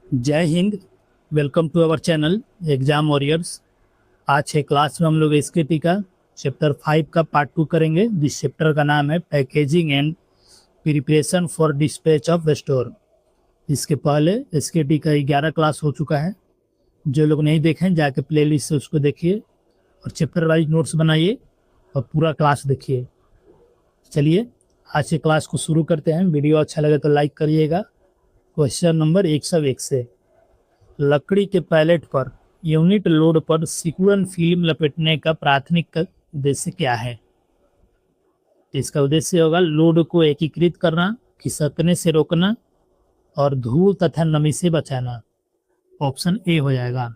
जय Hind. Welcome to our channel exam warriors. आज है क्लास में हम लोग एसकेटी का चैप्टर 5 का पार्ट 2 करेंगे। जिस चैप्टर का नाम है packaging and preparation for dispatch of store. इसके पहले एसकेटी का 11 क्लास हो चुका है। जो लोग नहीं देखें जाके प्लेलिस्ट से उसको देखिए और चैप्टर वाइज नोट्स बनाइए और पूरा क्लास देखिए। चलिए आज के क्लास को शुरू करते हैं। वीडियो अच्छा लगे तो लाइक करिएगा। क्वेश्चन नंबर 101 से, लकड़ी के पैलेट पर यूनिट लोड पर सिकुड़न फिल्म लपेटने का प्राथमिक उद्देश्य क्या है? इसका उद्देश्य होगा लोड को एकीकृत करना, खिसकने से रोकना और धूल तथा नमी से बचाना। ऑप्शन ए हो जाएगा।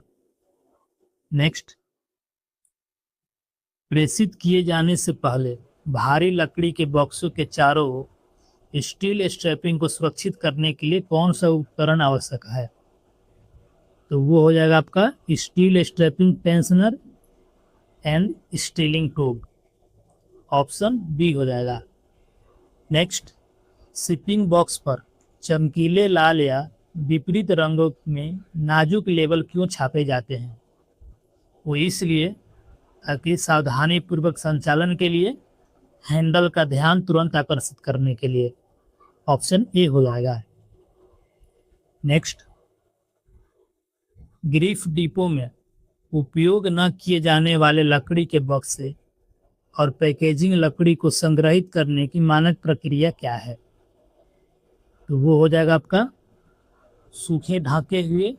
नेक्स्ट, प्रेषित किए जाने से पहले भारी लकड़ी के बॉक्सों के चारों ओर स्टील स्ट्रैपिंग को सुरक्षित करने के लिए कौन सा उपकरण आवश्यक है? तो वो हो जाएगा आपका steel strapping tensioner and steeling tube. Option B हो जाएगा। नेक्स्ट, शिपिंग बॉक्स पर चमकीले लाल या विपरीत रंगों में नाजुक लेबल क्यों छापे जाते हैं? वो इसलिए ताकि सावधानी पूर्वक संचालन के लिए, हैंडल का ध्यान तुरंत आकर्षित करने के लिए। ऑप्शन ए हो जाएगा। नेक्स्ट, गिफ्ट डिपो में उपयोग न किए जाने वाले लकड़ी के बक्से और पैकेजिंग लकड़ी को संग्रहित करने की मानक प्रक्रिया क्या है? तो वो हो जाएगा आपका सूखे ढाके हुए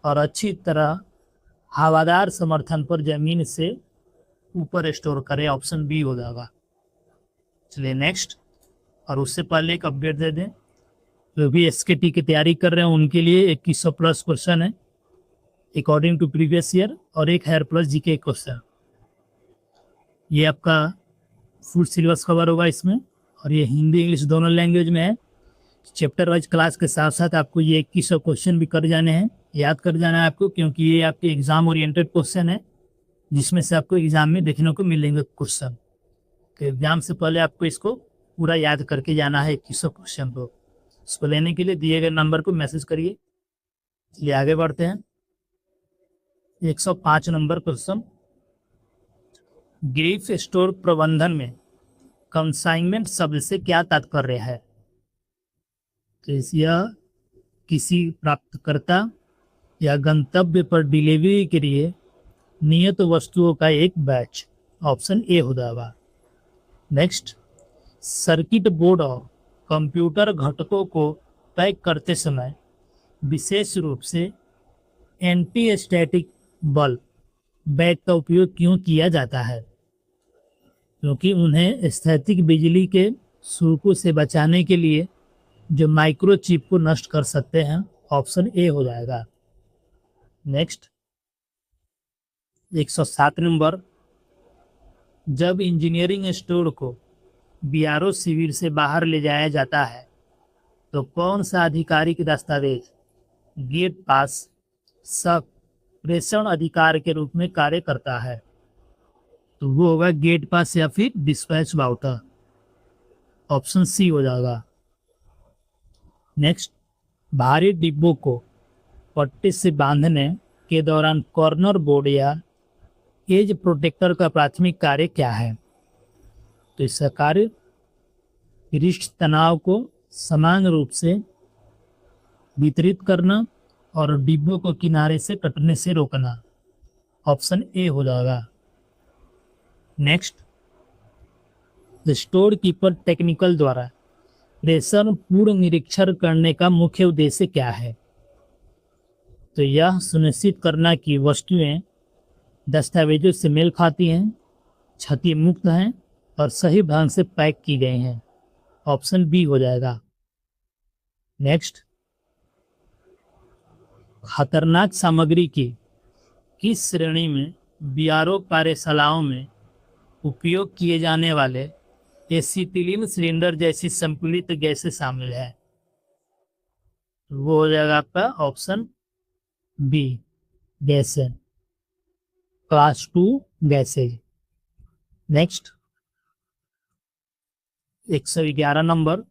और अच्छी तरह हवादार समर्थन पर जमीन से ऊपर स्टोर करें। ऑप्शन बी हो जाएगा। चलिए नेक्स्ट, और उससे पहले एक अपडेट दे दें, जो भी एसकेटी की तैयारी कर रहे हैं उनके लिए 2100 प्लस क्वेश्चन है अकॉर्डिंग टू प्रीवियस ईयर और एक हायर प्लस जीके क्वेश्चन। ये आपका फुल सिलेबस कवर होगा इसमें और ये हिंदी इंग्लिश दोनों लैंग्वेज में है। चैप्टर वाइज क्लास के साथ साथ आपको ये 2100 क्वेश्चन भी कर जाने हैं, याद कर जाना है आपको, क्योंकि ये आपके एग्जाम ओरिएंटेड क्वेश्चन है जिसमें से आपको एग्जाम में देखने को मिलेंगे क्वेश्चन। तो एग्जाम से पहले आपको इसको पूरा याद करके जाना है 2100 क्वेश्चन को। इसको लेने के लिए दिए गए नंबर को मैसेज करिए। चलिए आगे बढ़ते हैं। 105 नंबर क्वेश्चन, गिफ्ट स्टोर प्रबंधन में कंसाइनमेंट शब्द से क्या तात्पर्य है? तो यह किसी प्राप्तकर्ता या गंतव्य पर डिलीवरी के लिए नियत वस्तुओं का एक बैच। ऑप्शन ए हो जाएगा। नेक्स्ट, सर्किट बोर्ड और कंप्यूटर घटकों को पैक करते समय विशेष रूप से एंटी स्टैटिक बल्ब बैग का उपयोग क्यों किया जाता है? क्योंकि उन्हें स्थैतिक बिजली के शुल्कों से बचाने के लिए जो माइक्रोचिप को नष्ट कर सकते हैं। ऑप्शन ए हो जाएगा। नेक्स्ट, 107 नंबर, जब इंजीनियरिंग स्टोर को बीआरओ शिविर से बाहर ले जाया जाता है तो कौन सा आधिकारिक दस्तावेज गेट पास सब प्रेषण अधिकार के रूप में कार्य करता है? तो वो होगा गेट पास या फिर डिस्पैच वाउचर। ऑप्शन सी हो जाएगा। नेक्स्ट, भारी डिब्बों को पट्टी से बांधने के दौरान कॉर्नर बोर्ड या एज प्रोटेक्टर का प्राथमिक कार्य क्या है? तो इसका कार्य पृष्ठ तनाव को समान रूप से वितरित करना और डिब्बों को किनारे से कटने से रोकना। ऑप्शन ए हो जाएगा। नेक्स्ट, स्टोर कीपर टेक्निकल द्वारा प्रेषण पूर्ण निरीक्षण करने का मुख्य उद्देश्य क्या है? तो यह सुनिश्चित करना कि वस्तुएं दस्तावेजों से मेल खाती हैं, क्षति मुक्त हैं और सही ढंग से पैक की गई हैं। ऑप्शन बी हो जाएगा। नेक्स्ट, खतरनाक सामग्री की किस श्रेणी में बीआरओ कार्यशालाओं में उपयोग किए जाने वाले एसिटिलीन सिलेंडर जैसी संपीड़ित गैसें शामिल है? वो हो जाएगा आपका ऑप्शन बी, गैसें, क्लास 2 गैसेज। नेक्स्ट, 111 नंबर,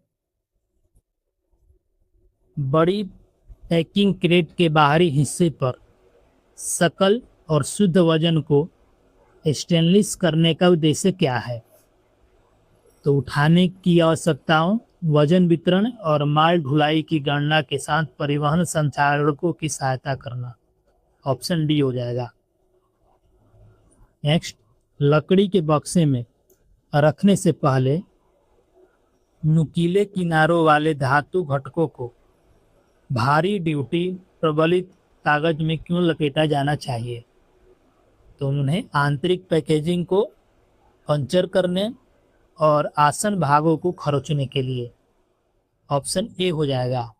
बड़ी पैकिंग क्रेट के बाहरी हिस्से पर सकल और शुद्ध वजन को स्टेनलेस करने का उद्देश्य क्या है? तो उठाने की आवश्यकताओं, वजन वितरण और माल ढुलाई की गणना के साथ परिवहन संचालकों की सहायता करना। ऑप्शन डी हो जाएगा। नेक्स्ट, लकड़ी के बक्से में रखने से पहले नुकीले किनारों वाले धातु घटकों को भारी ड्यूटी प्रबलित कागज में क्यों लपेटा जाना चाहिए? तो उन्हें आंतरिक पैकेजिंग को पंचर करने और आसन भागों को खरोचने के लिए। ऑप्शन ए हो जाएगा।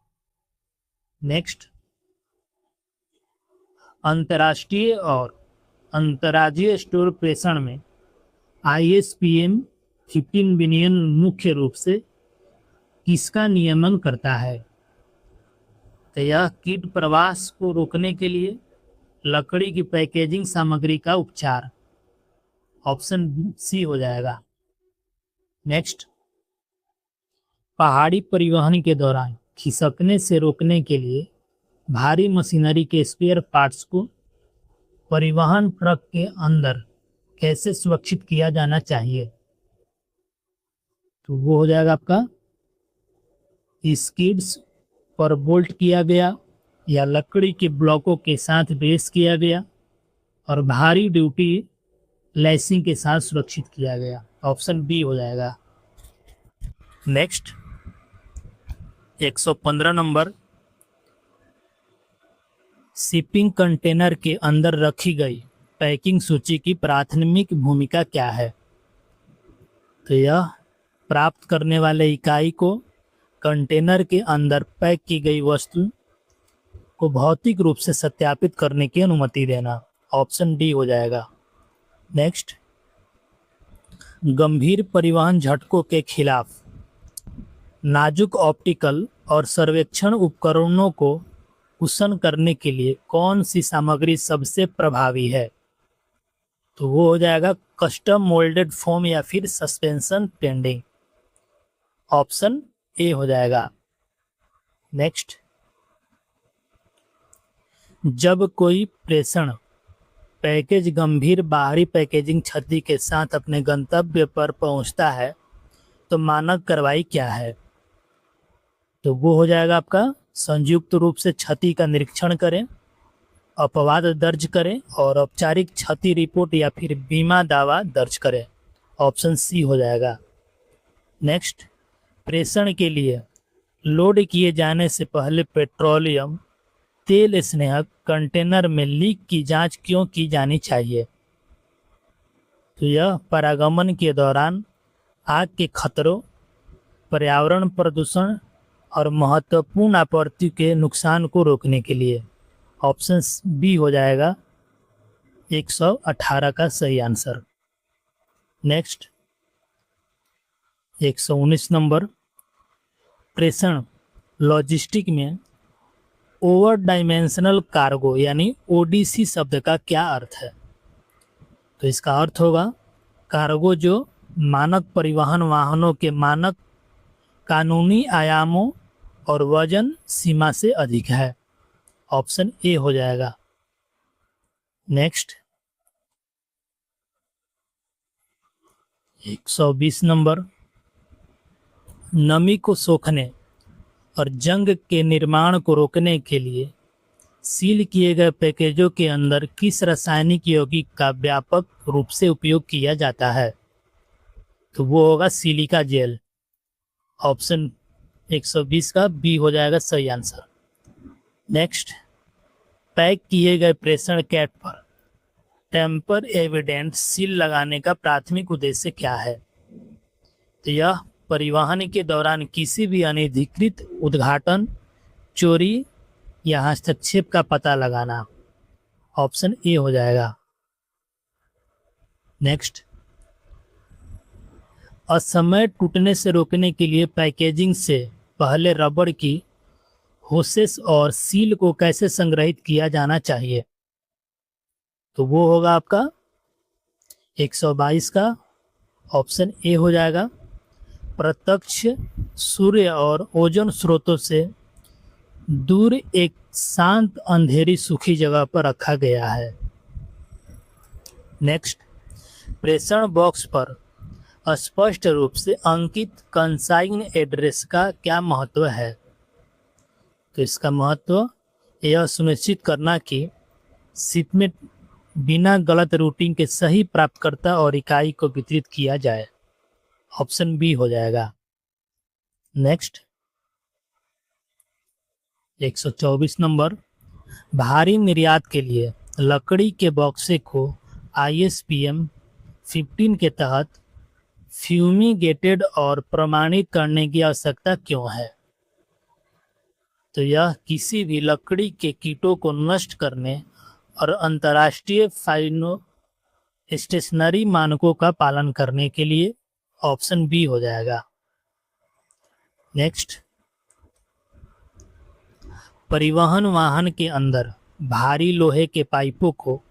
नेक्स्ट, अंतर्राष्ट्रीय और अंतर्राज्यीय स्टोर प्रेषण में ISPM 15 विनियम मुख्य रूप से किसका नियमन करता है? तो यह कीट प्रवास को रोकने के लिए लकड़ी की पैकेजिंग सामग्री का उपचार। ऑप्शन सी हो जाएगा। नेक्स्ट, पहाड़ी परिवहन के दौरान खिसकने से रोकने के लिए भारी मशीनरी के स्पेयर पार्ट्स को परिवहन ट्रक के अंदर कैसे सुरक्षित किया जाना चाहिए? तो वो हो जाएगा आपका स्किड्स पर बोल्ट किया गया या लकड़ी के ब्लॉकों के साथ बेस किया गया और भारी ड्यूटी लैसिंग के साथ सुरक्षित किया गया। ऑप्शन बी हो जाएगा। नेक्स्ट, 115 नंबर, शिपिंग कंटेनर के अंदर रखी गई पैकिंग सूची की प्राथमिक भूमिका क्या है? तो यह प्राप्त करने वाले इकाई को कंटेनर के अंदर पैक की गई वस्तु को भौतिक रूप से सत्यापित करने की अनुमति देना। ऑप्शन डी हो जाएगा। नेक्स्ट, गंभीर परिवहन झटकों के खिलाफ नाजुक ऑप्टिकल और सर्वेक्षण उपकरणों को कुशन करने के लिए कौन सी सामग्री सबसे प्रभावी है? तो वो हो जाएगा कस्टम मोल्डेड फोम या फिर सस्पेंशन पेंडिंग। ऑप्शन ए हो जाएगा। नेक्स्ट, जब कोई प्रेषण पैकेज गंभीर बाहरी पैकेजिंग क्षति के साथ अपने गंतव्य पर पहुंचता है तो मानक कार्रवाई क्या है? तो वो हो जाएगा आपका संयुक्त रूप से क्षति का निरीक्षण करें, अपवाद दर्ज करें और औपचारिक क्षति रिपोर्ट या फिर बीमा दावा दर्ज करें। ऑप्शन सी हो जाएगा। नेक्स्ट, प्रेषण के लिए लोड किए जाने से पहले पेट्रोलियम तेल स्नेहक कंटेनर में लीक की जांच क्यों की जानी चाहिए? तो यह परागमन के दौरान आग के खतरों, पर्यावरण प्रदूषण और महत्वपूर्ण आपूर्ति के नुकसान को रोकने के लिए। ऑप्शन बी हो जाएगा 118 का सही आंसर। नेक्स्ट, 119 नंबर, प्रेषण लॉजिस्टिक में ओवर डायमेंशनल कार्गो यानी ODC शब्द का क्या अर्थ है? तो इसका अर्थ होगा कार्गो जो मानक परिवहन वाहनों के मानक कानूनी आयामों और वजन सीमा से अधिक है। ऑप्शन ए हो जाएगा। नेक्स्ट, 120 नंबर, नमी को सोखने और जंग के निर्माण को रोकने के लिए सील किए गए पैकेजों के अंदर किस रासायनिक यौगिक का व्यापक रूप से उपयोग किया जाता है? तो वो होगा सिलिका जेल। ऑप्शन 120 का बी हो जाएगा सही आंसर। नेक्स्ट, पैक किए गए प्रेषण कैट पर टेम्पर एविडेंट सील लगाने का प्राथमिक उद्देश्य क्या है? तो यह परिवहन के दौरान किसी भी अनधिकृत उद्घाटन, चोरी या हस्तक्षेप का पता लगाना। ऑप्शन ए हो जाएगा। नेक्स्ट, असमय टूटने से रोकने के लिए पैकेजिंग से पहले रबड़ की होसेस और सील को कैसे संग्रहित किया जाना चाहिए? तो वो होगा आपका 122 का ऑप्शन ए हो जाएगा। प्रत्यक्ष सूर्य और ओजोन स्रोतों से दूर एक शांत अंधेरी सूखी जगह पर रखा गया है। नेक्स्ट, प्रेषण बॉक्स पर स्पष्ट रूप से अंकित कंसाइन एड्रेस का क्या महत्व है? तो इसका महत्व यह सुनिश्चित करना कि शिपमेंट बिना गलत रूटिंग के सही प्राप्तकर्ता और इकाई को वितरित किया जाए। ऑप्शन बी हो जाएगा। नेक्स्ट, 124 नंबर, भारी निर्यात के लिए लकड़ी के बॉक्से को ISPM 15 के तहत फ्यूमिगेटेड और प्रमाणित करने की आवश्यकता क्यों है? तो यह किसी भी लकड़ी के कीटों को नष्ट करने और अंतर्राष्ट्रीय फाइनो स्टेशनरी मानकों का पालन करने के लिए। ऑप्शन बी हो जाएगा। नेक्स्ट, परिवहन वाहन के अंदर भारी लोहे के पाइपों को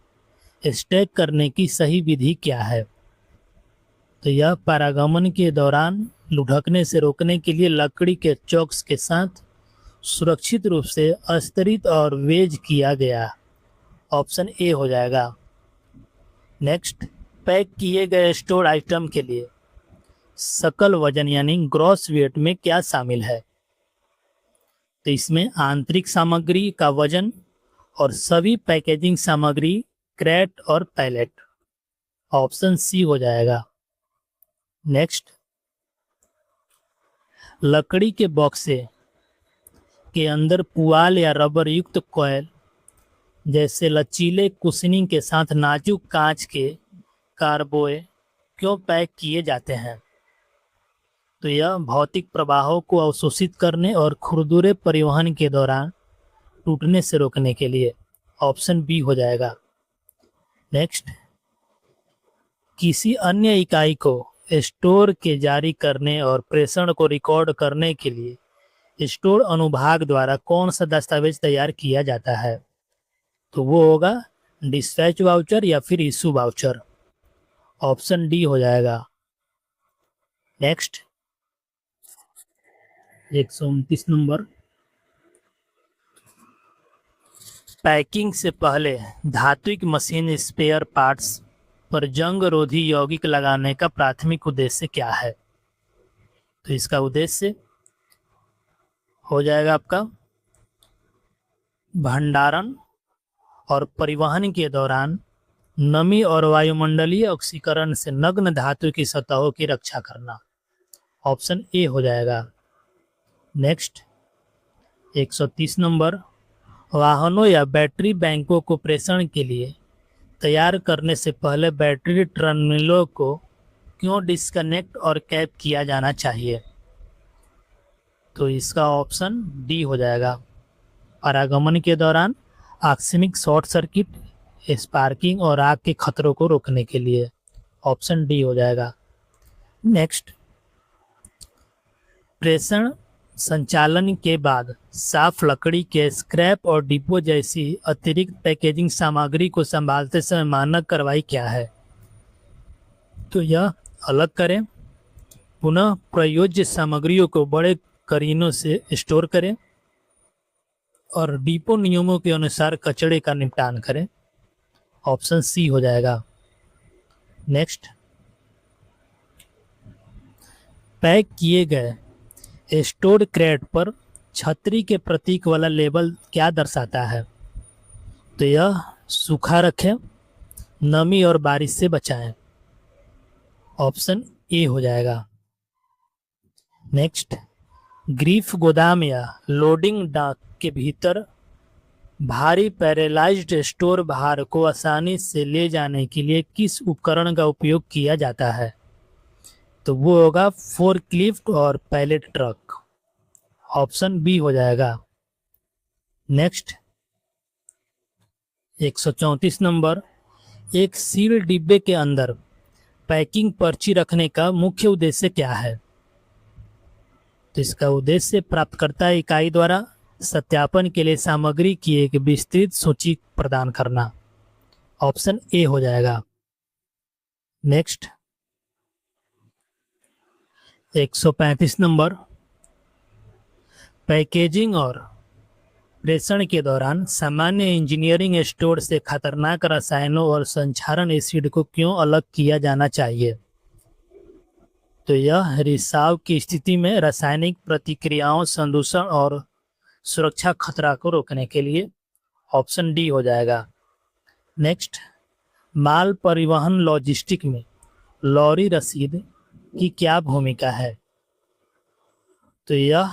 स्टैक करने की सही विधि क्या है? तो यह पारागमन के दौरान लुढ़कने से रोकने के लिए लकड़ी के चॉक्स के साथ सुरक्षित रूप से अस्तरित और वेज किया गया। ऑप्शन ए हो जाएगा। नेक्स्ट, पैक किए गए स्टोर आइटम के लिए सकल वजन यानी ग्रॉस वेट में क्या शामिल है? तो इसमें आंतरिक सामग्री का वजन और सभी पैकेजिंग सामग्री, क्रेट और पैलेट। ऑप्शन सी हो जाएगा। नेक्स्ट, लकड़ी के बॉक्से के अंदर पुआल या रबर युक्त कॉयल जैसे लचीले कुशनिंग के साथ नाजुक कांच के कार्बोए क्यों पैक किए जाते हैं? तो यह भौतिक प्रवाहों को अवशोषित करने और खुरदुरे परिवहन के दौरान टूटने से रोकने के लिए। ऑप्शन बी हो जाएगा। नेक्स्ट, किसी अन्य इकाई को स्टोर के जारी करने और प्रेषण को रिकॉर्ड करने के लिए स्टोर अनुभाग द्वारा कौन सा दस्तावेज तैयार किया जाता है? तो वो होगा डिस्पैच वाउचर या फिर इशू वाउचर। ऑप्शन डी हो जाएगा। नेक्स्ट, 129 नंबर, पैकिंग से पहले धात्विक मशीन स्पेयर पार्ट्स पर जंग रोधी यौगिक लगाने का प्राथमिक उद्देश्य क्या है? तो इसका उद्देश्य हो जाएगा आपका भंडारण और परिवहन के दौरान नमी और वायुमंडलीय ऑक्सीकरण से नग्न धातु की सतहों की रक्षा करना। ऑप्शन ए हो जाएगा। नेक्स्ट, 130 नंबर, वाहनों या बैटरी बैंकों को प्रेषण के लिए तैयार करने से पहले बैटरी टर्मिनलों को क्यों डिस्कनेक्ट और कैप किया जाना चाहिए? तो इसका ऑप्शन डी हो जाएगा। पारागमन के दौरान आकस्मिक शॉर्ट सर्किट, स्पार्किंग और आग के खतरों को रोकने के लिए। ऑप्शन डी हो जाएगा। नेक्स्ट, प्रेषण संचालन के बाद साफ लकड़ी के स्क्रैप और डिब्बों जैसी अतिरिक्त पैकेजिंग सामग्री को संभालते समय मानक कार्रवाई क्या है? तो यह अलग करें, पुनः प्रयोज्य सामग्रियों को बड़े करीनों से स्टोर करें और डिपो नियमों के अनुसार कचरे का निपटान करें। ऑप्शन सी हो जाएगा। नेक्स्ट, पैक किए गए स्टोर क्रेट पर छतरी के प्रतीक वाला लेबल क्या दर्शाता है? तो यह सूखा रखें, नमी और बारिश से बचाएं। ऑप्शन ए हो जाएगा। नेक्स्ट, ग्रीफ गोदाम या लोडिंग डॉक के भीतर भारी पैरेलाइज्ड स्टोर भार को आसानी से ले जाने के लिए किस उपकरण का उपयोग किया जाता है? तो वो होगा फोर्कलिफ्ट और पैलेट ट्रक। ऑप्शन बी हो जाएगा। नेक्स्ट, 134 नंबर, एक सील डिब्बे के अंदर पैकिंग पर्ची रखने का मुख्य उद्देश्य क्या है? तो इसका उद्देश्य प्राप्तकर्ता इकाई द्वारा सत्यापन के लिए सामग्री की एक विस्तृत सूची प्रदान करना। ऑप्शन ए हो जाएगा। नेक्स्ट, 135 नंबर, पैकेजिंग और प्रेषण के दौरान सामान्य इंजीनियरिंग स्टोर से खतरनाक रसायनों और संक्षारण एसिड को क्यों अलग किया जाना चाहिए? तो यह रिसाव की स्थिति में रासायनिक प्रतिक्रियाओं, संदूषण और सुरक्षा खतरा को रोकने के लिए। ऑप्शन डी हो जाएगा। नेक्स्ट, माल परिवहन लॉजिस्टिक में लॉरी रसीद की क्या भूमिका है? तो यह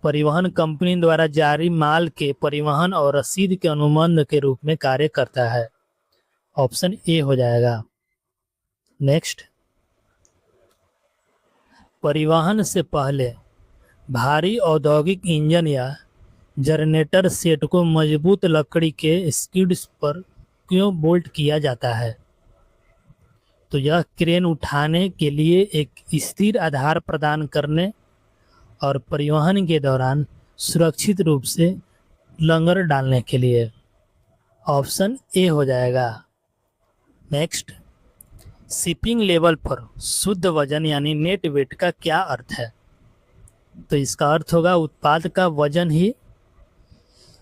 परिवहन कंपनी द्वारा जारी माल के परिवहन और रसीद के अनुबंध के रूप में कार्य करता है। ऑप्शन ए हो जाएगा। नेक्स्ट, परिवहन से पहले भारी औद्योगिक इंजन या जनरेटर सेट को मजबूत लकड़ी के स्किड्स पर क्यों बोल्ट किया जाता है? तो यह क्रेन उठाने के लिए एक स्थिर आधार प्रदान करने और परिवहन के दौरान सुरक्षित रूप से लंगर डालने के लिए। ऑप्शन ए हो जाएगा। नेक्स्ट, शिपिंग लेवल पर शुद्ध वजन यानी नेट वेट का क्या अर्थ है? तो इसका अर्थ होगा उत्पाद का वजन ही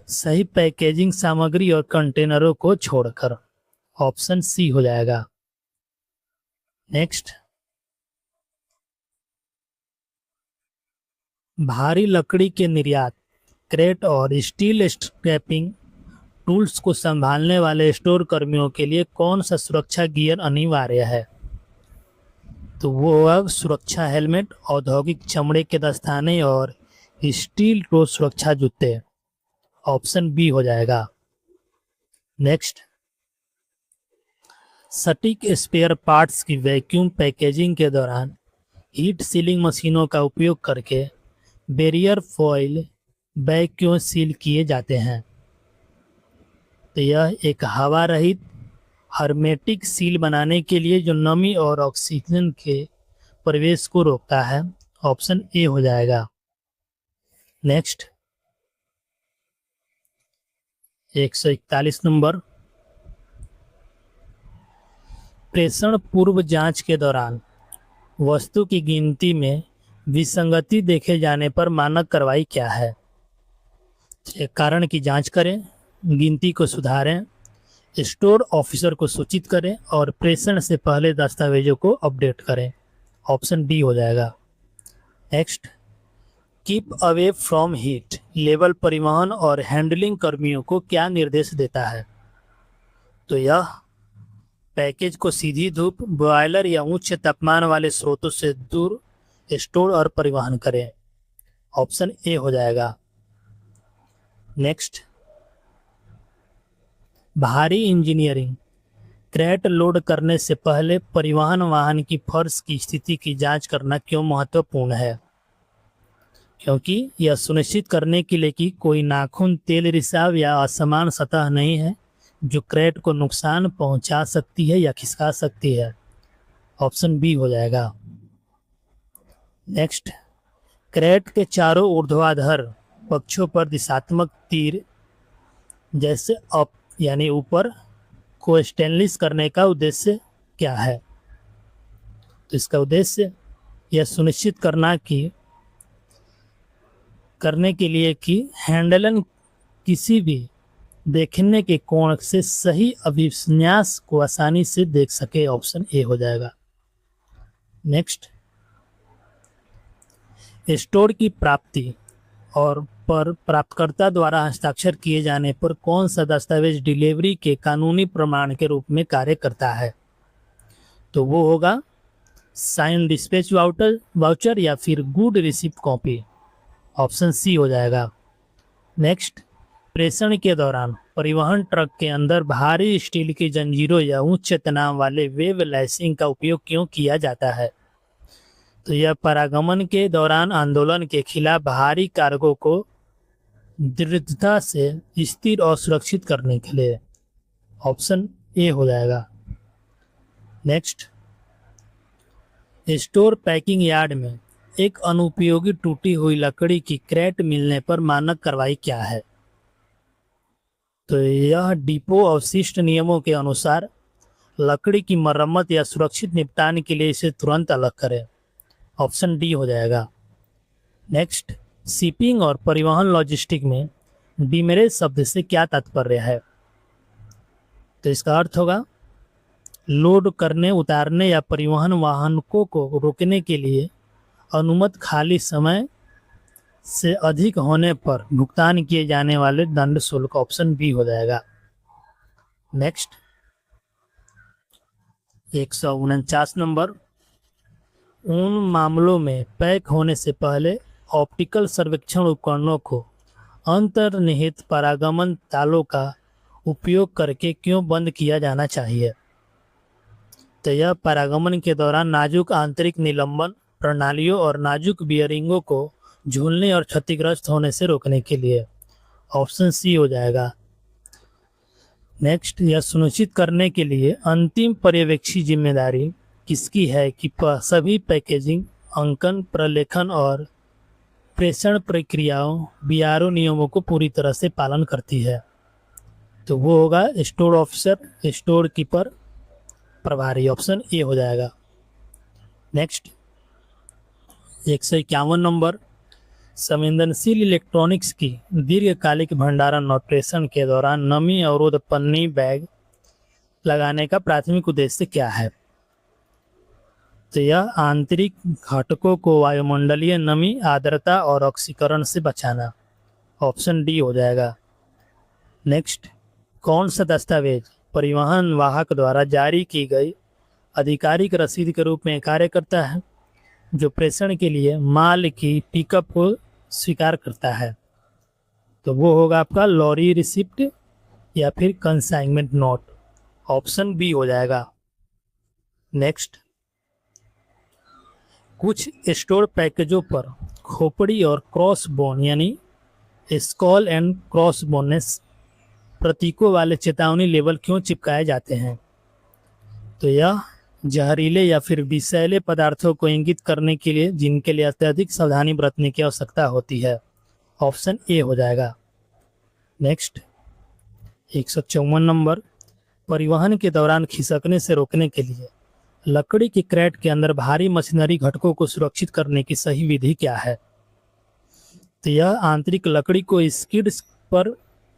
सही पैकेजिंग सामग्री और कंटेनरों को छोड़कर। ऑप्शन सी हो जाएगा। नेक्स्ट, भारी लकड़ी के निर्यात, क्रेट और स्टील स्क्रैपिंग टूल्स को संभालने वाले स्टोर कर्मियों के लिए कौन सा सुरक्षा गियर अनिवार्य है? तो वो अब सुरक्षा हेलमेट, औद्योगिक चमड़े के दस्ताने और स्टील टो सुरक्षा जूते। ऑप्शन बी हो जाएगा। नेक्स्ट, सटीक स्पेयर पार्ट्स की वैक्यूम पैकेजिंग के दौरान हीट सीलिंग मशीनों का उपयोग करके बैरियर फॉइल बैग क्यों सील किए जाते हैं? तो यह एक हवा रहित हर्मेटिक सील बनाने के लिए जो नमी और ऑक्सीजन के प्रवेश को रोकता है। ऑप्शन ए हो जाएगा। नेक्स्ट, 141 नंबर, प्रेषण पूर्व जांच के दौरान वस्तु की गिनती में विसंगति देखे जाने पर मानक कार्रवाई क्या है? कारण की जांच करें, गिनती को सुधारें, स्टोर ऑफिसर को सूचित करें और प्रेषण से पहले दस्तावेजों को अपडेट करें। ऑप्शन डी हो जाएगा। Next, keep away from heat level परिवहन और हैंडलिंग कर्मियों को क्या निर्देश देता है? तो यह पैकेज को सीधी धूप, बॉयलर या उच्च तापमान वाले स्रोतों से दूर स्टोर और परिवहन करें। ऑप्शन ए हो जाएगा। नेक्स्ट, भारी इंजीनियरिंग क्रेट लोड करने से पहले परिवहन वाहन की फर्श की स्थिति की जांच करना क्यों महत्वपूर्ण है? क्योंकि यह सुनिश्चित करने के लिए कि कोई नाखून, तेल रिसाव या असमान सतह नहीं है जो क्रेट को नुकसान पहुंचा सकती है या खिसका सकती है। ऑप्शन बी हो जाएगा। नेक्स्ट, क्रेट के चारों ऊर्ध्वाधर पक्षों पर दिशात्मक तीर जैसे अप यानी ऊपर को स्टेनलेस करने का उद्देश्य क्या है? तो इसका उद्देश्य यह सुनिश्चित करने के लिए कि हैंडलन किसी भी देखने के कोण से सही अभिविन्यास को आसानी से देख सके। ऑप्शन ए हो जाएगा। नेक्स्ट, स्टोर की प्राप्ति और पर प्राप्तकर्ता द्वारा हस्ताक्षर किए जाने पर कौन सा दस्तावेज डिलीवरी के कानूनी प्रमाण के रूप में कार्य करता है? तो वो होगा साइन डिस्पैच वाउचर या फिर good receipt copy. Option C हो जाएगा। नेक्स्ट, प्रेषण के दौरान परिवहन ट्रक के अंदर भारी स्टील की जंजीरों या उच्च तनाव वाले वेव लैसिंग का उपयोग क्यों किया जाता है? तो यह परागमन के दौरान आंदोलन के खिलाफ भारी कार्गो को दृढ़ता से स्थिर और सुरक्षित करने के लिए। ऑप्शन ए हो जाएगा। नेक्स्ट, स्टोर पैकिंग यार्ड में एक अनुपयोगी टूटी हुई लकड़ी की क्रेट मिलने पर मानक कार्रवाई क्या है? तो यह डिपो अवशिष्ट नियमों के अनुसार लकड़ी की मरम्मत या सुरक्षित निपटान के लिए इसे तुरंत अलग करें। ऑप्शन डी हो जाएगा। नेक्स्ट, शिपिंग और परिवहन लॉजिस्टिक में डीमैरेज शब्द से क्या तात्पर्य है? तो इसका अर्थ होगा लोड करने, उतारने या परिवहन वाहनों को रोकने के लिए अनुमत खाली समय से अधिक होने पर भुगतान किए जाने वाले दंड शुल्क। ऑप्शन बी हो जाएगा। नेक्स्ट 149 नंबर, उन मामलों में पैक होने से पहले ऑप्टिकल सर्वेक्षण उपकरणों को अंतर्निहित परागमन तालों का उपयोग करके क्यों बंद किया जाना चाहिए? तो यह परागमन के दौरान नाजुक आंतरिक निलंबन प्रणालियों और नाजुक बियरिंगों को झूलने और क्षतिग्रस्त होने से रोकने के लिए। ऑप्शन सी हो जाएगा। नेक्स्ट, यह सुनिश्चित करने के लिए अंतिम पर्यवेक्षी जिम्मेदारी किसकी है कि सभी पैकेजिंग, अंकन, प्रलेखन और प्रेषण प्रक्रियाओं बीआरओ नियमों को पूरी तरह से पालन करती है? तो वो होगा स्टोर ऑफिसर, स्टोर कीपर, प्रभारी। ऑप्शन ए हो जाएगा। नेक्स्ट 151 नंबर, संवेदनशील इलेक्ट्रॉनिक्स की दीर्घकालिक भंडारण और प्रेषण के दौरान नमी अवरोध पन्नी बैग लगाने का प्राथमिक उद्देश्य क्या है? तो यह आंतरिक घटकों को वायुमंडलीय नमी, आर्द्रता और ऑक्सीकरण से बचाना। ऑप्शन डी हो जाएगा। नेक्स्ट, कौन सा दस्तावेज परिवहन वाहक द्वारा जारी की गई आधिकारिक रसीद के रूप में कार्य करता है जो प्रेषण के लिए माल की पिकअप को स्वीकार करता है? तो वो होगा आपका लॉरी रिसिप्ट या फिर कंसाइनमेंट नोट। ऑप्शन बी हो जाएगा। नेक्स्ट, कुछ स्टोर पैकेजों पर खोपड़ी और क्रॉस बोन यानी स्कॉल एंड क्रॉस बोनेस प्रतीकों वाले चेतावनी लेबल क्यों चिपकाए जाते हैं? तो यह जहरीले या फिर विषैले पदार्थों को इंगित करने के लिए जिनके लिए अत्यधिक सावधानी बरतने की आवश्यकता होती है। ऑप्शन ए हो जाएगा। नेक्स्ट 154 नंबर, परिवहन के दौरान खिसकने से रोकने के लिए लकड़ी की क्रेट के अंदर भारी मशीनरी घटकों को सुरक्षित करने की सही विधि क्या है? तो यह आंतरिक लकड़ी को स्किड्स पर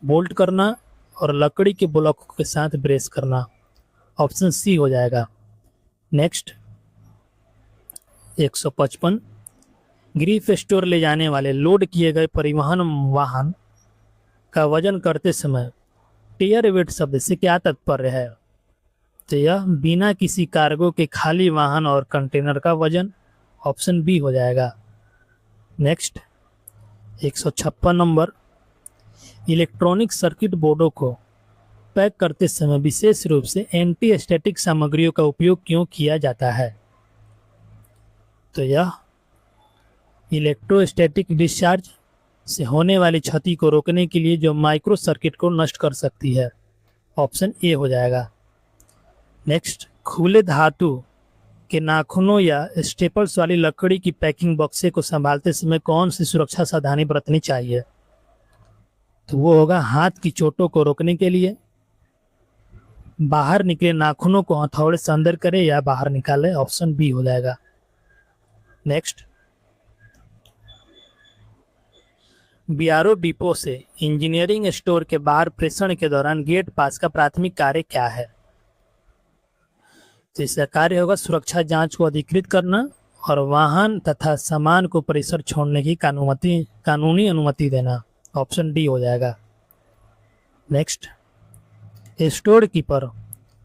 बोल्ट करना और लकड़ी के ब्लॉकों के साथ ब्रेस करना। ऑप्शन सी हो जाएगा। नेक्स्ट 155, ग्रीफ स्टोर ले जाने वाले लोड किए गए परिवहन वाहन का वजन करते समय टेयर वेट शब्द से क्या तात्पर्य है? तो यह बिना किसी कार्गो के खाली वाहन और कंटेनर का वजन। ऑप्शन बी हो जाएगा। नेक्स्ट 156 नंबर, इलेक्ट्रॉनिक सर्किट बोर्डों को पैक करते समय विशेष रूप से एंटी स्टैटिक सामग्रियों का उपयोग क्यों किया जाता है? तो यह इलेक्ट्रोस्टैटिक डिस्चार्ज से होने वाली क्षति को रोकने के लिए जो माइक्रो सर्किट को नष्ट कर सकती है। ऑप्शन ए हो जाएगा। नेक्स्ट, खुले धातु के नाखूनों या स्टेपल्स वाली लकड़ी की पैकिंग बक्से को संभालते समय कौन सी सुरक्षा सावधानी बरतनी चाहिए? तो वो होगा हाथ की चोटों को रोकने के लिए बाहर निकले नाखूनों को हथौड़े से अंदर करे या बाहर निकाले। ऑप्शन बी हो जाएगा। नेक्स्ट, बीआरओ डिपो से इंजीनियरिंग स्टोर के बाहर प्रेषण के दौरान गेट पास का प्राथमिक कार्य क्या है? तो इसका कार्य होगा सुरक्षा जांच को अधिकृत करना और वाहन तथा सामान को परिसर छोड़ने की कानूनी अनुमति देना। ऑप्शन डी हो जाएगा। नेक्स्ट, स्टोर कीपर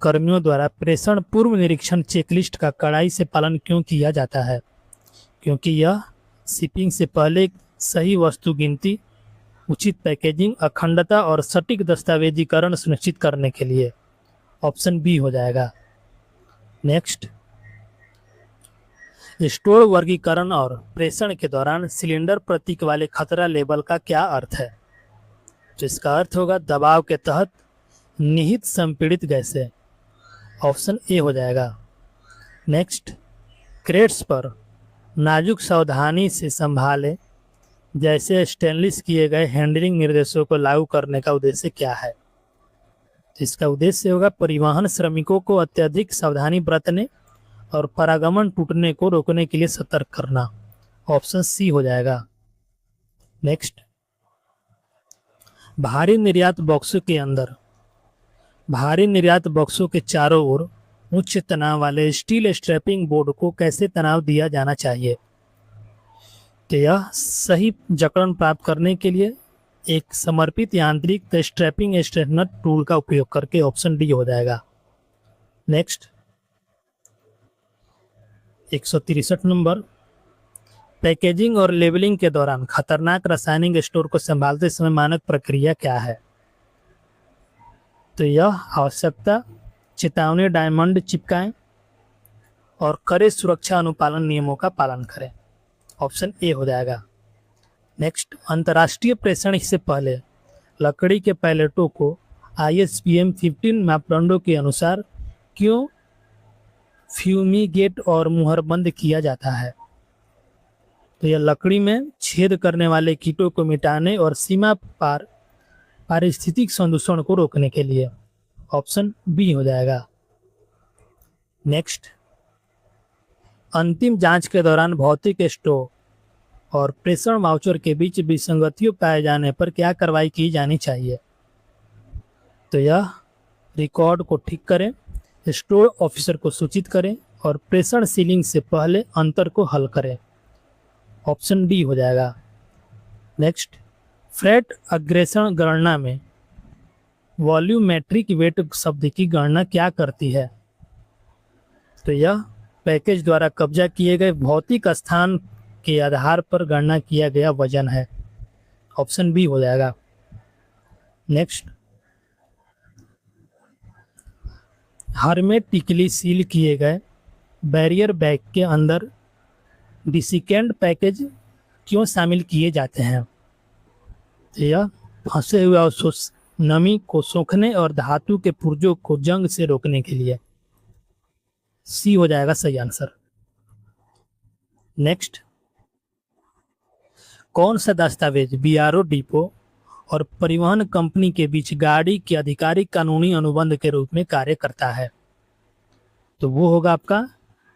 कर्मियों द्वारा प्रेषण पूर्व निरीक्षण चेकलिस्ट का कड़ाई से पालन क्यों किया जाता है? क्योंकि यह शिपिंग से पहले सही वस्तु गिनती, उचित पैकेजिंग, अखंडता और सटीक दस्तावेजीकरण सुनिश्चित करने के लिए। ऑप्शन बी हो जाएगा। नेक्स्ट, स्टोर वर्गीकरण और प्रेषण के दौरान सिलेंडर प्रतीक वाले खतरा लेबल का क्या अर्थ है? तो इसका अर्थ होगा दबाव के तहत निहित संपीड़ित गैसें। ऑप्शन ए हो जाएगा। नेक्स्ट, क्रेट्स पर नाजुक सावधानी से संभाले जैसे स्टेनलेस किए गए हैंडलिंग निर्देशों को लागू करने का उद्देश्य क्या है? तो इसका उद्देश्य होगा परिवहन श्रमिकों को अत्यधिक सावधानी बरतने और परागमन टूटने को रोकने के लिए सतर्क करना। ऑप्शन सी हो जाएगा। नेक्स्ट, भारी निर्यात बॉक्सों के अंदर भारी निर्यात बॉक्सों के चारों ओर उच्च तनाव वाले स्टील स्ट्रैपिंग बोर्ड को कैसे तनाव दिया जाना चाहिए? तो यह सही जकड़न प्राप्त करने के लिए एक समर्पित यांत्रिक स्ट्रैपिंग स्ट्रेटनर टूल का उपयोग करके ऑप्शन डी हो जाएगा। नेक्स्ट 163 नंबर, पैकेजिंग और लेबलिंग के दौरान खतरनाक रासायनिक स्टोर को संभालते समय मानक प्रक्रिया क्या है? तो यह आवश्यकता चेतावनी डायमंड चिपकाएं और कड़े सुरक्षा अनुपालन नियमों का पालन करें। ऑप्शन ए हो जाएगा। नेक्स्ट, अंतर्राष्ट्रीय प्रेषण से पहले लकड़ी के पैलेटों को ISPM 15 मापदंडों के अनुसार क्यों फ्यूमीगेट और मुहरबंद किया जाता है? तो यह लकड़ी में छेद करने वाले कीटों को मिटाने और सीमा पार पारिस्थितिक संदूषण को रोकने के लिए। ऑप्शन बी हो जाएगा। नेक्स्ट, अंतिम जांच के दौरान भौतिक स्टोर और प्रेषण वाउचर के बीच विसंगतियों पाए जाने पर क्या कार्रवाई की जानी चाहिए? तो यह रिकॉर्ड को ठीक करें, स्टोर ऑफिसर को सूचित करें और प्रेषण सीलिंग से पहले अंतर को हल करें। ऑप्शन डी हो जाएगा। नेक्स्ट, फ्रेट अग्रेषण गणना में वॉल्यूमेट्रिक वेट शब्द की गणना क्या करती है? तो यह पैकेज द्वारा कब्जा किए गए भौतिक स्थान के आधार पर गणना किया गया वजन है। ऑप्शन बी हो जाएगा। नेक्स्ट, हर्मेटिकली सील किए गए बैरियर बैग के अंदर डिसिकेंट पैकेज क्यों शामिल किए जाते हैं? तो यह फंसे हुए अवशोष नमी को सोखने और धातु के पुर्जों को जंग से रोकने के लिए। सी हो जाएगा सही आंसर। नेक्स्ट, कौन सा दस्तावेज BRO डिपो और परिवहन कंपनी के बीच गाड़ी के आधिकारिक कानूनी अनुबंध के रूप में कार्य करता है? तो वो होगा आपका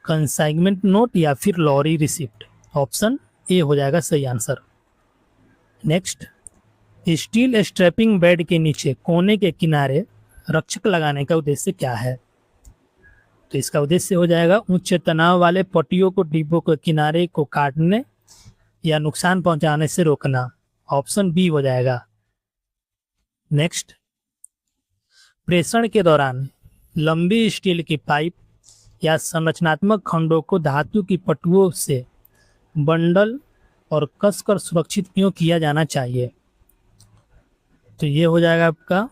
कंसाइनमेंट नोट या फिर लॉरी रिसिप्ट। ऑप्शन ए हो जाएगा सही answer. Next, steel strapping bed के नीचे कोने के किनारे रक्षक लगाने का उद्देश्य क्या है? तो इसका उद्देश्य हो जाएगा उच्च तनाव वाले पट्टियों को डिब्बों के किनारे को काटने या नुकसान पहुंचाने से रोकना। ऑप्शन बी हो जाएगा। नेक्स्ट, प्रेषण के दौरान लंबी स्टील की पाइप या संरचनात्मक खंडों को धातु की पट्टियों से बंडल और कसकर सुरक्षित क्यों किया जाना चाहिए? तो ये हो जाएगा आपका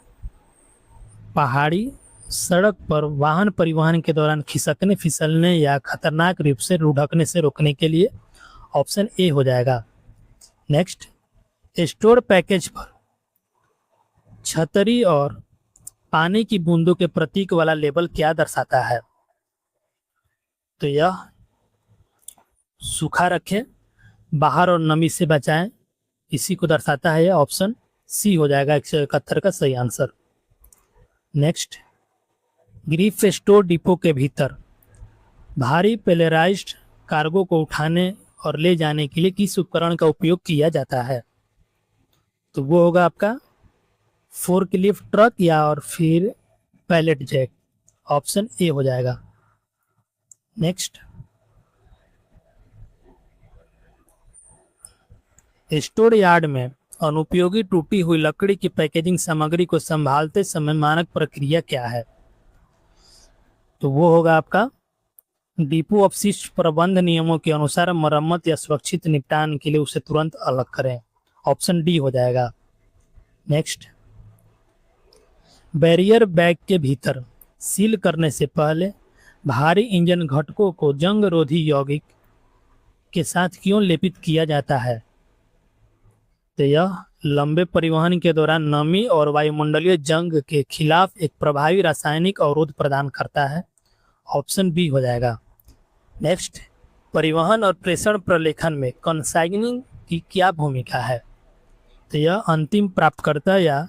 पहाड़ी सड़क पर वाहन परिवहन के दौरान खिसकने, फिसलने या खतरनाक रूप से लुढ़कने से रोकने के लिए। ऑप्शन ए हो जाएगा। नेक्स्ट, स्टोर पैकेज पर छतरी और पानी की बूंदों के प्रतीक वाला लेबल क्या दर्शाता है? तो यह सूखा रखें, बाहर और नमी से बचाएं, इसी को दर्शाता है। यह ऑप्शन सी हो जाएगा 171 का सही answer. Next, grief store depot के भीतर भारी पेलेराइज्ड कार्गो को उठाने और ले जाने के लिए किस उपकरण का उपयोग किया जाता है? तो वो होगा आपका फोर्कलिफ्ट ट्रक या और फिर पैलेट जैक। ऑप्शन ए हो जाएगा। नेक्स्ट, स्टोर यार्ड में अनुपयोगी टूटी हुई लकड़ी की पैकेजिंग सामग्री को संभालते समय मानक प्रक्रिया क्या है? तो वो होगा आपका डिपो अपशिष्ट प्रबंध नियमों के अनुसार मरम्मत या सुरक्षित निपटान के लिए उसे तुरंत अलग करें। ऑप्शन डी हो जाएगा। नेक्स्ट, बैरियर बैग के भीतर सील करने से पहले भारी इंजन घटकों को जंग रोधी यौगिक के साथ क्यों लेपित किया जाता है? तो यह लंबे परिवहन के दौरान नमी और वायुमंडलीय जंग के खिलाफ एक प्रभावी रासायनिक अवरोध प्रदान करता है। ऑप्शन बी हो जाएगा। नेक्स्ट, परिवहन और प्रेषण प्रलेखन में कंसाइनिंग की क्या भूमिका है? तो यह अंतिम प्राप्तकर्ता या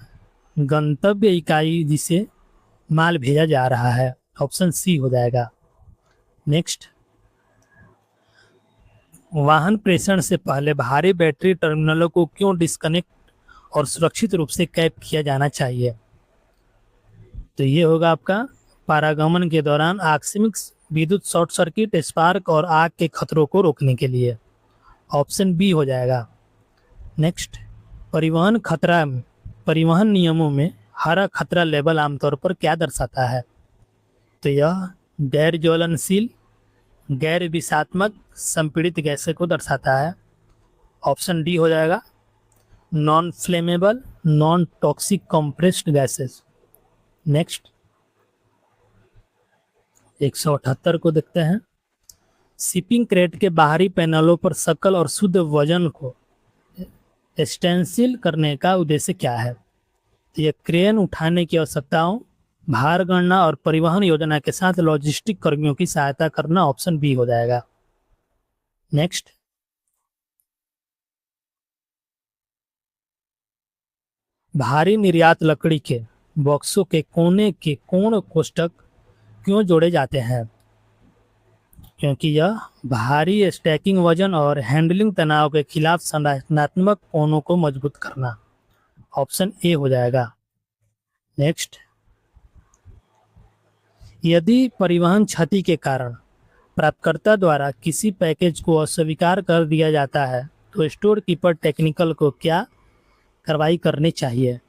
गंतव्य इकाई जिसे माल भेजा जा रहा है। ऑप्शन सी हो जाएगा। नेक्स्ट, वाहन प्रेषण से पहले भारी बैटरी टर्मिनलों को क्यों डिस्कनेक्ट और सुरक्षित रूप से कैप किया जाना चाहिए। तो ये होगा आपका पारागमन के दौरान आकस्मिक विद्युत शॉर्ट सर्किट, स्पार्क और आग के खतरों को रोकने के लिए। ऑप्शन बी हो जाएगा। नेक्स्ट, परिवहन नियमों में हरा खतरा लेवल आमतौर पर क्या दर्शाता है? तो यह गैर ज्वलनशील, गैर विषात्मक संपीड़ित गैसें को दर्शाता है। ऑप्शन डी हो जाएगा। Non flammable, non toxic compressed gases. Next 178 को देखते हैं। शिपिंग क्रेट के बाहरी पैनलों पर सकल और शुद्ध वजन को स्टेंसिल करने का उद्देश्य क्या है? तो यह क्रेन उठाने की आवश्यकताओं, भार गणना और परिवहन योजना के साथ लॉजिस्टिक कर्मियों की सहायता करना। ऑप्शन बी हो जाएगा। नेक्स्ट, भारी निर्यात लकड़ी के बॉक्सों के कोने के कोण कोष्ठक क्यों जोड़े जाते हैं? क्योंकि यह भारी स्टैकिंग, वजन और हैंडलिंग तनाव के खिलाफ संरचनात्मक कोणों को मजबूत करना। ऑप्शन ए हो जाएगा। नेक्स्ट, यदि परिवहन क्षति के कारण प्राप्तकर्ता द्वारा किसी पैकेज को अस्वीकार कर दिया जाता है तो स्टोर कीपर टेक्निकल को क्या कार्रवाई करनी चाहिए?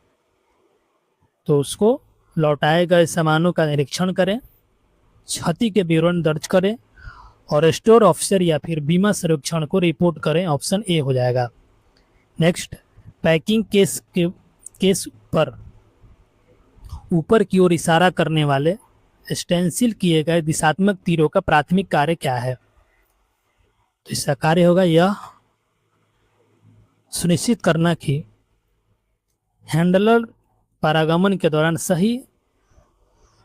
तो उसको लौटाए गए सामानों का निरीक्षण करें, क्षति के विवरण दर्ज करें और स्टोर ऑफिसर या फिर बीमा सर्वेक्षण को रिपोर्ट करें। ऑप्शन ए हो जाएगा। नेक्स्ट, पैकिंग केस पर ऊपर की ओर इशारा करने वाले स्टेंसिल किए गए दिशात्मक तीरों का प्राथमिक कार्य क्या है? तो इसका कार्य होगा यह सुनिश्चित करना कि हैंडलर पारागमन के दौरान सही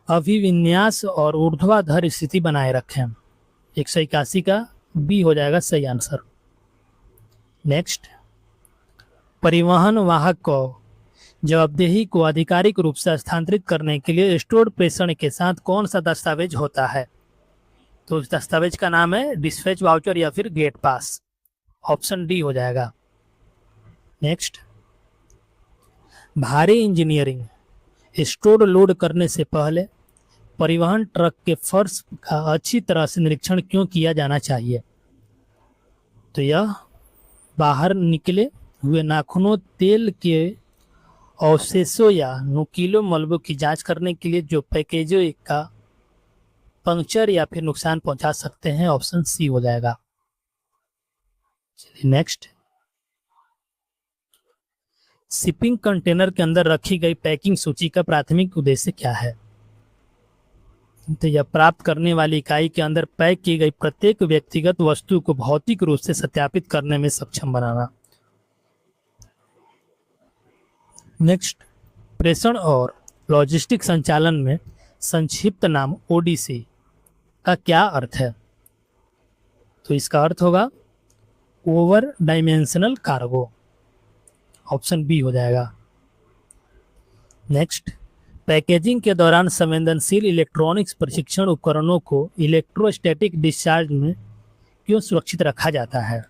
अभिविन्यास और ऊर्ध्वाधर स्थिति बनाए रखें। 181 का बी हो जाएगा सही आंसर। नेक्स्ट, परिवहन वाहक को जवाबदेही को आधिकारिक रूप से हस्तांतरित करने के लिए स्टोर प्रेषण के साथ कौन सा दस्तावेज होता है? तो उस दस्तावेज का नाम है डिस्पैच वाउचर या फिर गेट पास। ऑप्शन डी हो जाएगा। नेक्स्ट, भारी इंजीनियरिंग स्टोर लोड करने से पहले परिवहन ट्रक के फर्श का अच्छी तरह से निरीक्षण क्यों किया जाना चाहिए? तो यह बाहर निकले हुए नाखूनों, तेल के अवशेषों या नुकीले मलबों की जांच करने के लिए जो पैकेजों का पंक्चर या फिर नुकसान पहुंचा सकते हैं। ऑप्शन सी हो जाएगा। चलिए नेक्स्ट, शिपिंग कंटेनर के अंदर रखी गई पैकिंग सूची का प्राथमिक उद्देश्य क्या है? तो यह प्राप्त करने वाली इकाई के अंदर पैक की गई प्रत्येक व्यक्तिगत वस्तु को भौतिक रूप से सत्यापित करने में सक्षम बनाना। नेक्स्ट, प्रेषण और लॉजिस्टिक संचालन में संक्षिप्त नाम ओडीसी का क्या अर्थ है? तो इसका अर्थ होगा over dimensional cargo. Option B हो जाएगा। नेक्स्ट, पैकेजिंग के दौरान संवेदनशील इलेक्ट्रॉनिक्स प्रशिक्षण उपकरणों को इलेक्ट्रोस्टैटिक डिस्चार्ज में क्यों सुरक्षित रखा जाता है?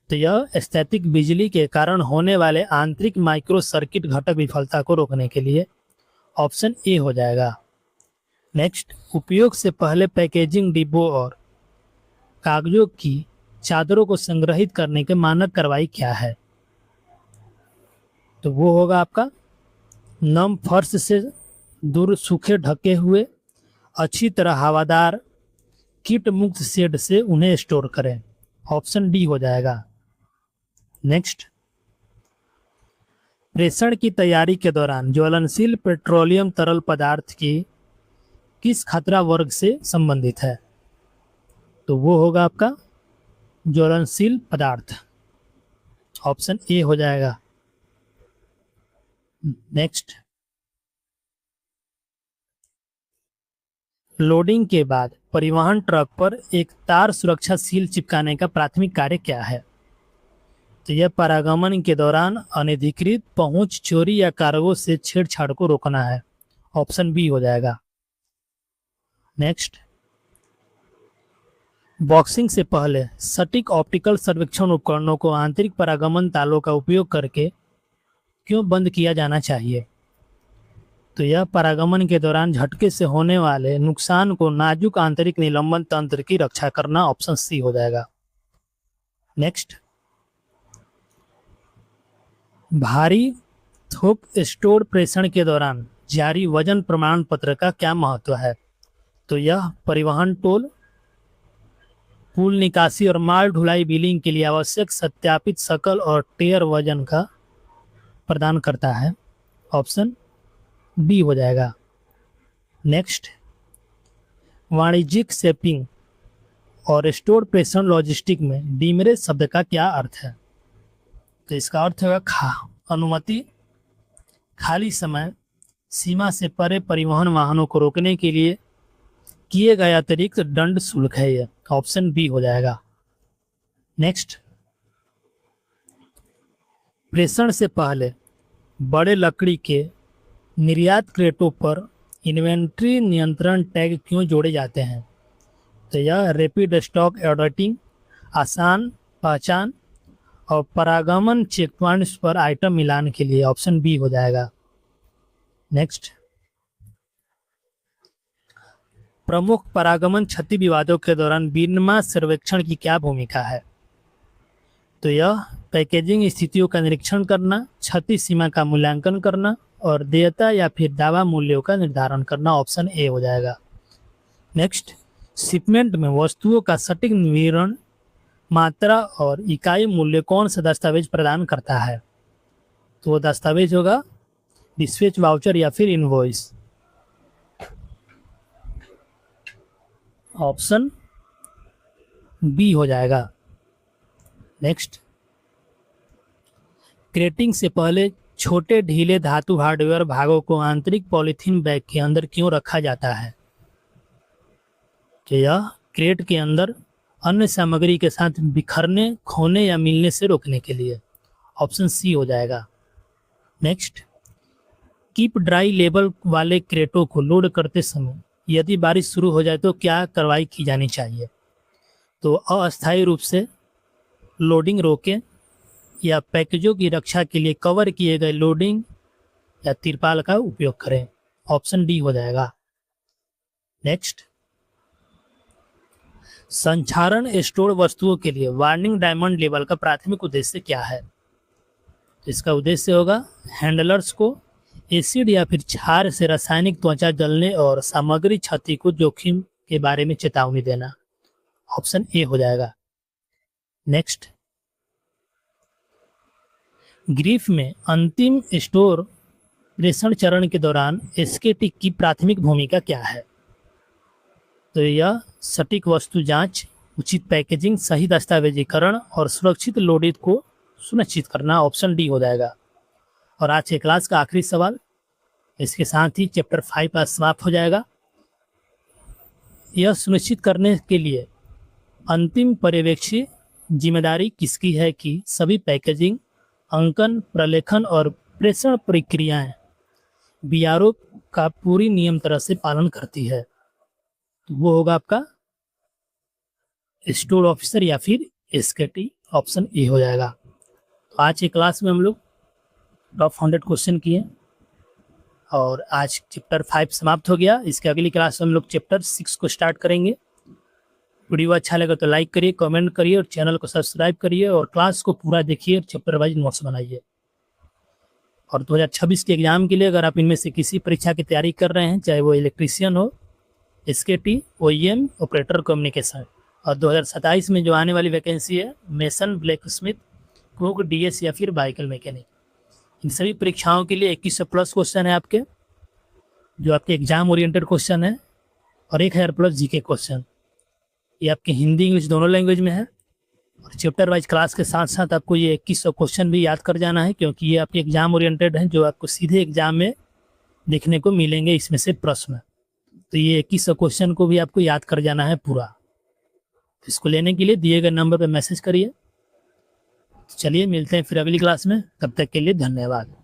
तो यह स्थैतिक बिजली के कारण होने वाले आंतरिक माइक्रो सर्किट घटक विफलता को रोकने के लिए। ऑप्शन ए हो जाएगा। नेक्स्ट, उपयोग से पहले पैकेजिंग डिब्बों और कागजों की चादरों को संग्रहित करने के मानक कार्रवाई क्या है? तो वो होगा आपका नम फर्श से दूर, सूखे ढके हुए, अच्छी तरह हवादार, कीट मुक्त शेड से उन्हें स्टोर करें। ऑप्शन डी हो जाएगा। नेक्स्ट, प्रेषण की तैयारी के दौरान ज्वलनशील पेट्रोलियम तरल पदार्थ की किस खतरा वर्ग से संबंधित है? तो वो होगा आपका ज्वलनशील पदार्थ। ऑप्शन ए हो जाएगा। नेक्स्ट, लोडिंग के बाद परिवहन ट्रक पर एक तार सुरक्षा सील चिपकाने का प्राथमिक कार्य क्या है? तो यह पारागमन के दौरान अनधिकृत पहुंच, चोरी या कार्गो से छेड़छाड़ को रोकना है। ऑप्शन बी हो जाएगा। नेक्स्ट, बॉक्सिंग से पहले सटीक ऑप्टिकल सर्वेक्षण उपकरणों को आंतरिक पारागमन तालों का उपयोग करके क्यों बंद किया जाना चाहिए? तो यह परागमन के दौरान झटके से होने वाले नुकसान को नाजुक आंतरिक निलंबन तंत्र की रक्षा करना, ऑप्शन सी हो जाएगा। नेक्स्ट, भारी थोक स्टोर प्रेषण के दौरान जारी वजन प्रमाण पत्र का क्या महत्व है? तो यह परिवहन टोल, पुल निकासी और माल ढुलाई बिलिंग के लिए आवश्यक सत्यापित सकल और टेयर वजन का प्रदान करता है, ऑप्शन बी हो जाएगा। नेक्स्ट, वाणिज्यिक शिपिंग और स्टोर प्रेषण लॉजिस्टिक में डीमरेज शब्द का क्या अर्थ है? तो इसका अर्थ होगा अनुमति, खाली समय, सीमा से परे परिवहन वाहनों को रोकने के लिए किए गए अतिरिक्त दंड शुल्क है, यह ऑप्शन बी हो जाएगा। नेक्स्ट, प्रेषण से पहले बड़े लकड़ी के निर्यात क्रेटों पर इन्वेंट्री नियंत्रण टैग क्यों जोड़े जाते हैं? तो यह रैपिड स्टॉक ऑडिटिंग, आसान पहचान और परागमन चेक पॉइंट्स पर आइटम मिलान के लिए, ऑप्शन बी हो जाएगा। नेक्स्ट, प्रमुख परागमन क्षति विवादों के दौरान बीमा सर्वेक्षण की क्या भूमिका है? तो यह पैकेजिंग स्थितियों का निरीक्षण करना, क्षति सीमा का मूल्यांकन करना और देयता या फिर दावा मूल्यों का निर्धारण करना, ऑप्शन ए हो जाएगा। नेक्स्ट, शिपमेंट में वस्तुओं का सटीक विवरण, मात्रा और इकाई मूल्य कौन सा दस्तावेज प्रदान करता है? तो वो दस्तावेज होगा डिस्पैच वाउचर या फिर इनवॉइस, ऑप्शन बी हो जाएगा। नेक्स्ट, क्रेटिंग से पहले छोटे ढीले धातु हार्डवेयर भागों को आंतरिक पॉलीथीन बैग के अंदर क्यों रखा जाता है? तो यह क्रेट के अंदर अन्य सामग्री के साथ बिखरने, खोने या मिलने से रोकने के लिए, ऑप्शन सी हो जाएगा। नेक्स्ट, कीप ड्राई लेबल वाले क्रेटों को लोड करते समय यदि बारिश शुरू हो जाए तो क्या कार्रवाई की जानी चाहिए? तो अस्थायी रूप से लोडिंग रोकें या पैकेजों की रक्षा के लिए कवर किए गए लोडिंग या तिरपाल का उपयोग करें, ऑप्शन डी हो जाएगा। नेक्स्ट, संचारण स्टोर वस्तुओं के लिए वार्निंग डायमंड लेवल का प्राथमिक उद्देश्य क्या है? इसका उद्देश्य होगा हैंडलर्स को एसिड या फिर क्षार से रासायनिक त्वचा जलने और सामग्री क्षति को जोखिम के बारे में चेतावनी देना, ऑप्शन ए हो जाएगा। नेक्स्ट, ग्रीफ में अंतिम स्टोर प्रेषण चरण के दौरान एसकेटी की प्राथमिक भूमिका क्या है? तो यह सटीक वस्तु जांच, उचित पैकेजिंग, सही दस्तावेजीकरण और सुरक्षित लोडित को सुनिश्चित करना, ऑप्शन डी हो जाएगा। और आज के क्लास का आखिरी सवाल, इसके साथ ही चैप्टर 5 आज समाप्त हो जाएगा। यह सुनिश्चित करने के लिए अंतिम पर्यवेक्षी जिम्मेदारी किसकी है कि सभी पैकेजिंग, अंकन, प्रलेखन और प्रेषण प्रक्रियाएं बीआरओ का पूरी नियम तरह से पालन करती है? तो वो होगा आपका स्टोर ऑफिसर या फिर एसकेटी, ऑप्शन ए हो जाएगा। तो आज की क्लास में हम लोग टॉप 100 क्वेश्चन किए और आज चैप्टर 5 समाप्त हो गया। इसके अगली क्लास में हम लोग चैप्टर 6 को स्टार्ट करेंगे। वीडियो अच्छा लगा तो लाइक करिए, कमेंट करिए और चैनल को सब्सक्राइब करिए और क्लास को पूरा देखिए और चैप्टर वाइज नोट्स बनाइए। और 2026 के एग्जाम के लिए अगर आप इनमें से किसी परीक्षा की तैयारी कर रहे हैं, चाहे वो इलेक्ट्रीशियन हो, एसकेटी, ओईएम, ऑपरेटर कम्युनिकेशन, और 2027 में जो आने वाली वैकेंसी है mason, black Smith, cook, DS या फिर बाइकल मैकेनिक, इन सभी परीक्षाओं के लिए 2100 प्लस क्वेश्चन है आपके, जो आपके एग्जाम ओरिएंटेड क्वेश्चन है, और 1000 प्लस जीके क्वेश्चन। ये आपके हिंदी इंग्लिश दोनों लैंग्वेज में है। और चैप्टर वाइज क्लास के साथ साथ आपको ये 2100 क्वेश्चन भी याद कर जाना है, क्योंकि ये आपके एग्जाम ओरिएंटेड हैं, जो आपको सीधे एग्जाम में देखने को मिलेंगे इसमें से प्रश्न। तो ये 2100 क्वेश्चन को भी आपको याद कर जाना है पूरा। इसको लेने के लिए दिए गए नंबर पर मैसेज करिए। चलिए मिलते हैं फिर अगली क्लास में, तब तक के लिए धन्यवाद।